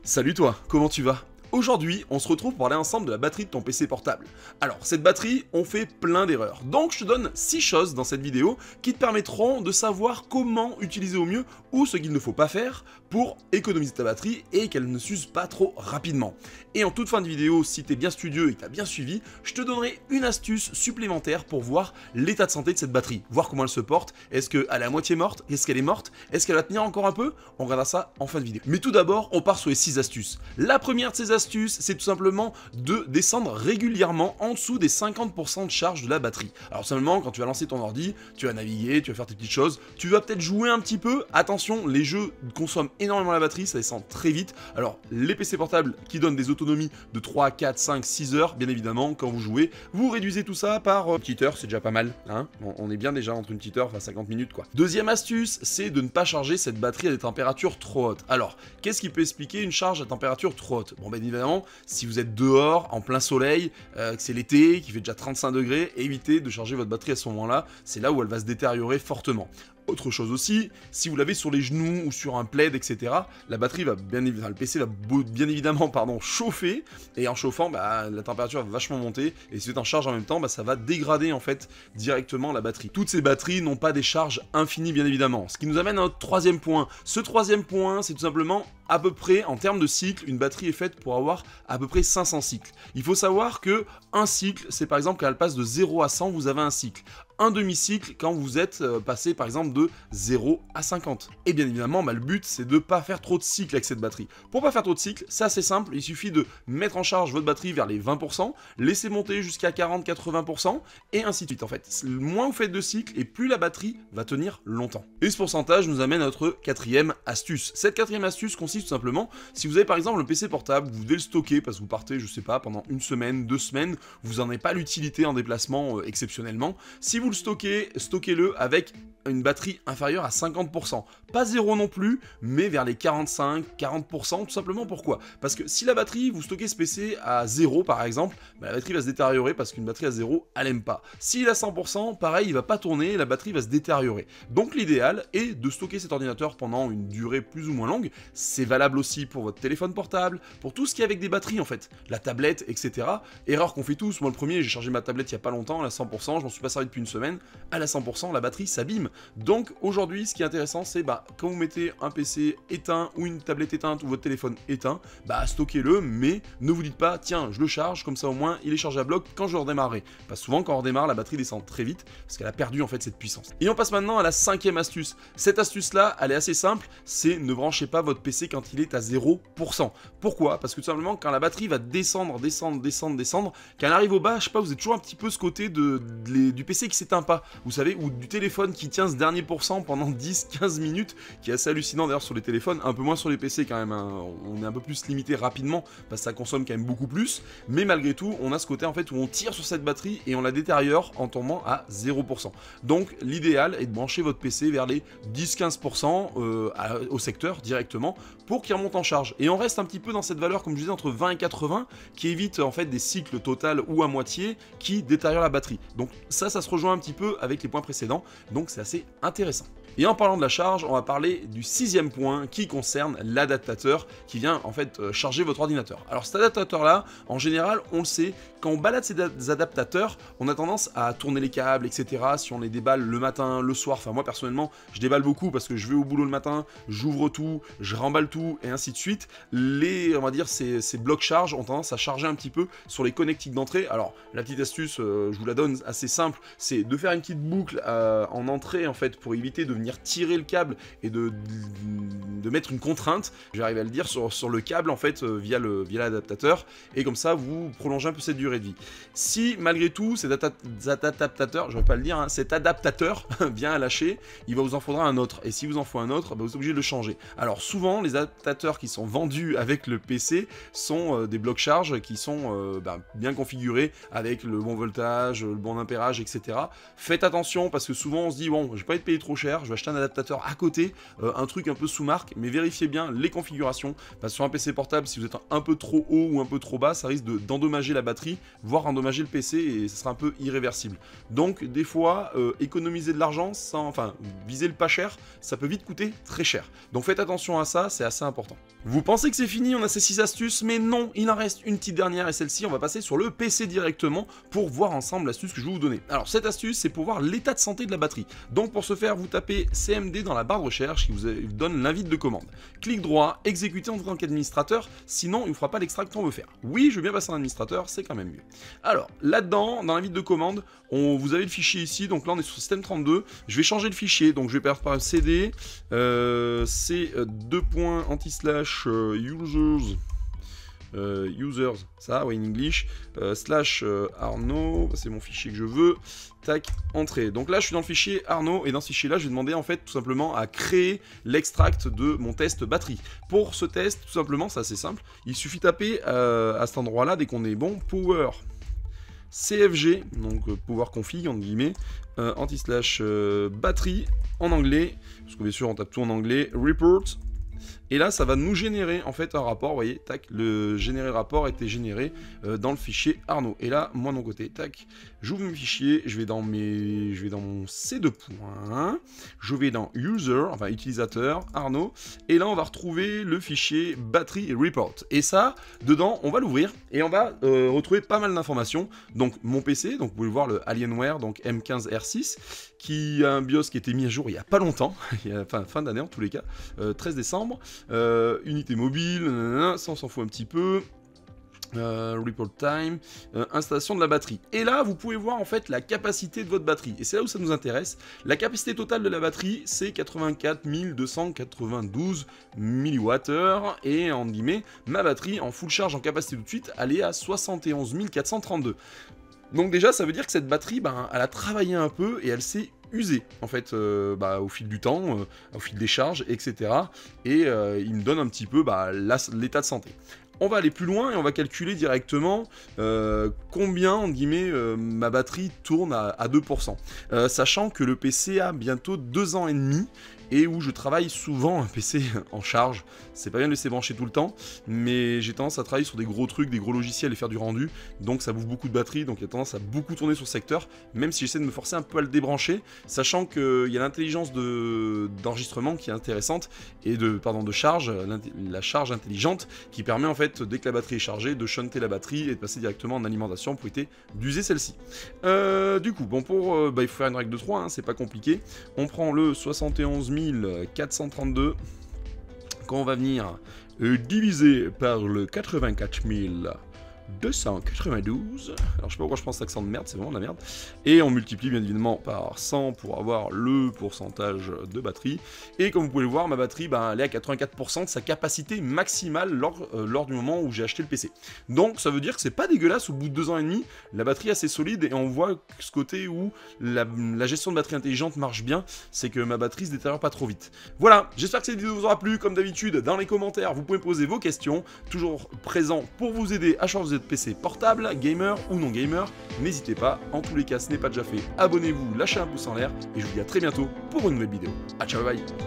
Salut toi, comment tu vas? Aujourd'hui, on se retrouve pour parler ensemble de la batterie de ton PC portable. Alors, cette batterie, on fait plein d'erreurs. Donc, je te donne 6 choses dans cette vidéo qui te permettront de savoir comment utiliser au mieux ou ce qu'il ne faut pas faire pour économiser ta batterie et qu'elle ne s'use pas trop rapidement. Et en toute fin de vidéo, si tu es bien studieux et que tu as bien suivi, je te donnerai une astuce supplémentaire pour voir l'état de santé de cette batterie, voir comment elle se porte, est-ce qu'elle est à moitié morte, est-ce qu'elle est morte, est-ce qu'elle va tenir encore un peu, on regardera ça en fin de vidéo. Mais tout d'abord, on part sur les 6 astuces. La première de ces astuces, c'est tout simplement de descendre régulièrement en dessous des 50% de charge de la batterie. Alors simplement, quand tu vas lancer ton ordi, tu vas naviguer, tu vas faire tes petites choses, tu vas peut-être jouer un petit peu. Attention, les jeux consomment énormément la batterie, ça descend très vite. Alors les PC portables qui donnent des autonomies de 3, 4, 5, 6 heures, bien évidemment, quand vous jouez, vous réduisez tout ça par une petite heure, c'est déjà pas mal, hein. On est bien déjà entre une petite heure, enfin 50 minutes quoi. Deuxième astuce, c'est de ne pas charger cette batterie à des températures trop hautes. Alors, qu'est-ce qui peut expliquer une charge à température trop haute? Bon, ben évidemment, si vous êtes dehors, en plein soleil, que c'est l'été, qu'il fait déjà 35 degrés, évitez de charger votre batterie à ce moment-là, c'est là où elle va se détériorer fortement. Autre chose aussi, si vous l'avez sur les genoux ou sur un plaid, etc., la batterie va bien évidemment, le PC va bien évidemment chauffer, et en chauffant, bah, la température va vachement monter, et si vous êtes en charge en même temps, bah, ça va dégrader en fait directement la batterie. Toutes ces batteries n'ont pas des charges infinies, bien évidemment. Ce qui nous amène à notre troisième point. Ce troisième point, c'est tout simplement à peu près, en termes de cycle, une batterie est faite pour avoir à peu près 500 cycles. Il faut savoir que un cycle, c'est par exemple quand elle passe de 0 à 100, vous avez un cycle. Un demi-cycle quand vous êtes passé par exemple de 0 à 50. Et bien évidemment, bah, le but c'est de ne pas faire trop de cycles avec cette batterie. Pour pas faire trop de cycles, c'est assez simple, il suffit de mettre en charge votre batterie vers les 20%, laisser monter jusqu'à 40-80%, et ainsi de suite en fait. Moins vous faites de cycles, et plus la batterie va tenir longtemps. Et ce pourcentage nous amène à notre quatrième astuce. Cette quatrième astuce consiste tout simplement, si vous avez par exemple un PC portable, vous devez le stocker parce que vous partez, je sais pas, pendant une semaine, 2 semaines, vous n'en avez pas l'utilité en déplacement exceptionnellement. Si vous le stockez, stockez-le avec une batterie inférieure à 50%. Pas zéro non plus, mais vers les 45-40%, tout simplement pourquoi? Parce que si la batterie, vous stockez ce PC à 0 par exemple, bah, la batterie va se détériorer parce qu'une batterie à 0, elle aime pas. S'il est à 100%, pareil, il va pas tourner, la batterie va se détériorer. Donc l'idéal est de stocker cet ordinateur pendant une durée plus ou moins longue. C'est valable aussi pour votre téléphone portable, pour tout ce qui est avec des batteries en fait, la tablette, etc. Erreur qu'on fait tous, moi le premier, j'ai chargé ma tablette il y a pas longtemps, elle a 100%, je m'en suis pas servi depuis une semaine, elle a 100%, la batterie s'abîme. Donc aujourd'hui, ce qui est intéressant, c'est quand vous mettez un PC éteint ou une tablette éteinte ou votre téléphone éteint, stockez-le, mais ne vous dites pas, tiens, je le charge, comme ça au moins il est chargé à bloc quand je le redémarrerai. Parce que souvent quand on redémarre, la batterie descend très vite, parce qu'elle a perdu en fait cette puissance. Et on passe maintenant à la cinquième astuce. Cette astuce-là, elle est assez simple, c'est ne branchez pas votre PC quand il est à 0%. Pourquoi? Parce que tout simplement, quand la batterie va descendre, quand elle arrive au bas, je sais pas, vous êtes toujours un petit peu ce côté du PC qui s'éteint pas, vous savez, ou du téléphone qui tient ce dernier pourcent pendant 10-15 minutes, qui est assez hallucinant d'ailleurs sur les téléphones, un peu moins sur les PC quand même, hein. On est un peu plus limité rapidement, parce que ça consomme quand même beaucoup plus, mais malgré tout, on a ce côté en fait où on tire sur cette batterie et on la détériore en tombant à 0%. Donc l'idéal est de brancher votre PC vers les 10-15% au secteur directement, pour qu'il remonte en charge. Et on reste un petit peu dans cette valeur, comme je disais, entre 20 et 80, qui évite en fait des cycles total ou à moitié qui détériorent la batterie. Donc ça se rejoint un petit peu avec les points précédents, donc c'est assez intéressant. Et en parlant de la charge, on va parler du sixième point qui concerne l'adaptateur qui vient en fait charger votre ordinateur. Alors cet adaptateur là, en général, on le sait, quand on balade ces adaptateurs, on a tendance à tourner les câbles, etc. Si on les déballe le matin, le soir, enfin moi personnellement, je déballe beaucoup parce que je vais au boulot le matin, j'ouvre tout, je remballe tout et ainsi de suite. On va dire, ces blocs charge ont tendance à charger un petit peu sur les connectiques d'entrée. Alors la petite astuce, je vous la donne assez simple, c'est de faire une petite boucle en entrée en fait pour éviter de venir tirer le câble et de mettre une contrainte, j'arrive à le dire, sur le câble en fait via l'adaptateur, et comme ça vous prolongez un peu cette durée de vie. Si malgré tout cet adaptateur, je vais pas le dire, hein, cet adaptateur vient à lâcher, il vous en faudra un autre, et si vous en faut un autre, vous êtes obligé de le changer. Alors souvent les adaptateurs qui sont vendus avec le PC sont des blocs charge qui sont bien configurés avec le bon voltage, le bon ampérage, etc. Faites attention parce que souvent on se dit bon, j'ai pas envie de payer trop cher, je vais acheter un adaptateur à côté, un truc un peu sous marque, mais vérifiez bien les configurations parce que sur un PC portable, si vous êtes un peu trop haut ou un peu trop bas, ça risque d'endommager la batterie, voire endommager le PC et ça sera un peu irréversible. Donc des fois, économiser de l'argent, enfin viser le pas cher, ça peut vite coûter très cher. Donc faites attention à ça, c'est assez important. Vous pensez que c'est fini, on a ces 6 astuces, mais non, il en reste une petite dernière et celle-ci, on va passer sur le PC directement pour voir ensemble l'astuce que je vais vous donner. Alors cette astuce, c'est pour voir l'état de santé de la batterie. Donc pour ce faire, vous tapez CMD dans la barre de recherche qui vous donne l'invite de commande. Clic droit, exécuter en tant qu'administrateur, sinon il ne fera pas l'extract qu'on veut faire. Oui, je veux bien passer en administrateur, c'est quand même mieux. Alors là-dedans, dans l'invite de commande, vous avez le fichier ici, donc là on est sur système 32, je vais changer le fichier, donc je vais faire par CD, c'est users, ça, ouais, in English, slash Arnaud, c'est mon fichier que je veux, tac, entrée. Donc là, je suis dans le fichier Arnaud, et dans ce fichier-là, je vais demander en fait tout simplement à créer l'extract de mon test batterie. Pour ce test, tout simplement, c'est assez simple, il suffit de taper à cet endroit-là, dès qu'on est bon, power CFG, donc power config, entre guillemets, anti-slash batterie, en anglais, parce que bien sûr, on tape tout en anglais, report. Et là, ça va nous générer en fait un rapport, vous voyez, tac, le générer rapport a été généré dans le fichier Arnaud. Et là, moi de mon côté, tac, j'ouvre mes fichiers, je vais dans mon C2 points, je vais dans user, enfin utilisateur, Arnaud, et là on va retrouver le fichier battery report. Et ça, dedans, on va l'ouvrir et on va retrouver pas mal d'informations. Donc mon PC, donc vous pouvez voir le Alienware, donc M15R6, qui a un BIOS qui a été mis à jour il y a pas longtemps, fin d'année en tous les cas, 13 décembre. Unité mobile, ça on s'en fout un petit peu. Report time, installation de la batterie. Et là, vous pouvez voir en fait la capacité de votre batterie. Et c'est là où ça nous intéresse. La capacité totale de la batterie, c'est 84 292 mAh. Et en guillemets, ma batterie en full charge en capacité tout de suite, elle est à 71 432. Donc déjà, ça veut dire que cette batterie, elle a travaillé un peu et elle s'est usée, en fait, au fil du temps, au fil des charges, etc. Et il me donne un petit peu l'état de santé. On va aller plus loin et on va calculer directement combien, en guillemets, ma batterie tourne à 2%. Sachant que le PC a bientôt 2 ans et demi et où je travaille souvent un PC en charge. C'est pas bien de laisser brancher tout le temps, mais j'ai tendance à travailler sur des gros trucs, des gros logiciels et faire du rendu, donc ça bouffe beaucoup de batterie, donc il y a tendance à beaucoup tourner sur ce secteur, même si j'essaie de me forcer un peu à le débrancher, sachant qu'il y a l'intelligence d'enregistrement qui est intéressante, et de charge, la charge intelligente, qui permet en fait, dès que la batterie est chargée, de shunter la batterie et de passer directement en alimentation pour éviter d'user celle-ci. Du coup, bon, il faut faire une règle de 3, hein, c'est pas compliqué. On prend le 71 432 qu'on va venir diviser par le 84 292, alors je sais pas pourquoi je pense accent de merde, c'est vraiment de la merde, et on multiplie bien évidemment par 100 pour avoir le pourcentage de batterie, et comme vous pouvez le voir, ma batterie, elle est à 84% de sa capacité maximale lors du moment où j'ai acheté le PC. Donc ça veut dire que c'est pas dégueulasse, au bout de 2 ans et demi, la batterie est assez solide, et on voit ce côté où la gestion de batterie intelligente marche bien, c'est que ma batterie se détériore pas trop vite. Voilà, j'espère que cette vidéo vous aura plu, comme d'habitude, dans les commentaires, vous pouvez me poser vos questions, toujours présent pour vous aider à changer de PC portable, gamer ou non gamer, n'hésitez pas, en tous les cas ce n'est pas déjà fait, abonnez-vous, lâchez un pouce en l'air, et je vous dis à très bientôt pour une nouvelle vidéo. Ah, ciao, bye bye.